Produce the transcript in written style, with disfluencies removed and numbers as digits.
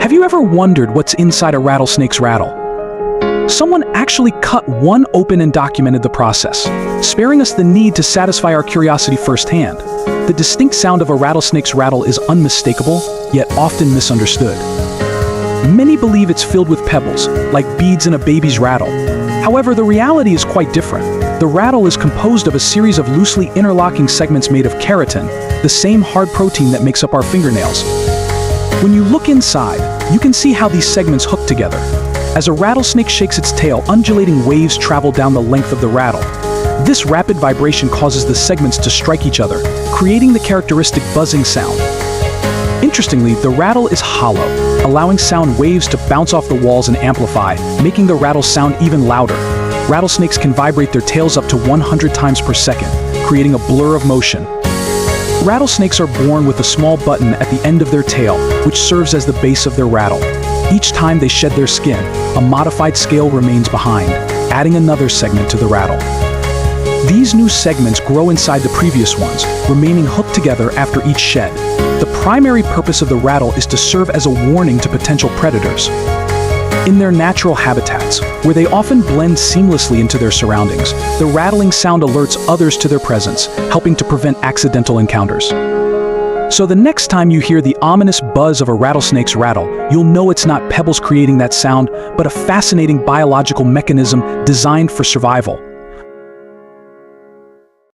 Have you ever wondered what's inside a rattlesnake's rattle? Someone actually cut one open and documented the process, sparing us the need to satisfy our curiosity firsthand. The distinct sound of a rattlesnake's rattle is unmistakable, yet often misunderstood. Many believe it's filled with pebbles, like beads in a baby's rattle. However, the reality is quite different. The rattle is composed of a series of loosely interlocking segments made of keratin, the same hard protein that makes up our fingernails. When you look inside, you can see how these segments hook together. As a rattlesnake shakes its tail, undulating waves travel down the length of the rattle. This rapid vibration causes the segments to strike each other, creating the characteristic buzzing sound. Interestingly, the rattle is hollow, allowing sound waves to bounce off the walls and amplify, making the rattle sound even louder. Rattlesnakes can vibrate their tails up to 100 times per second, creating a blur of motion. Rattlesnakes are born with a small button at the end of their tail, which serves as the base of their rattle. Each time they shed their skin, a modified scale remains behind, adding another segment to the rattle. These new segments grow inside the previous ones, remaining hooked together after each shed. The primary purpose of the rattle is to serve as a warning to potential predators. In their natural habitats, where they often blend seamlessly into their surroundings, the rattling sound alerts others to their presence, helping to prevent accidental encounters. So the next time you hear the ominous buzz of a rattlesnake's rattle, you'll know it's not pebbles creating that sound, but a fascinating biological mechanism designed for survival.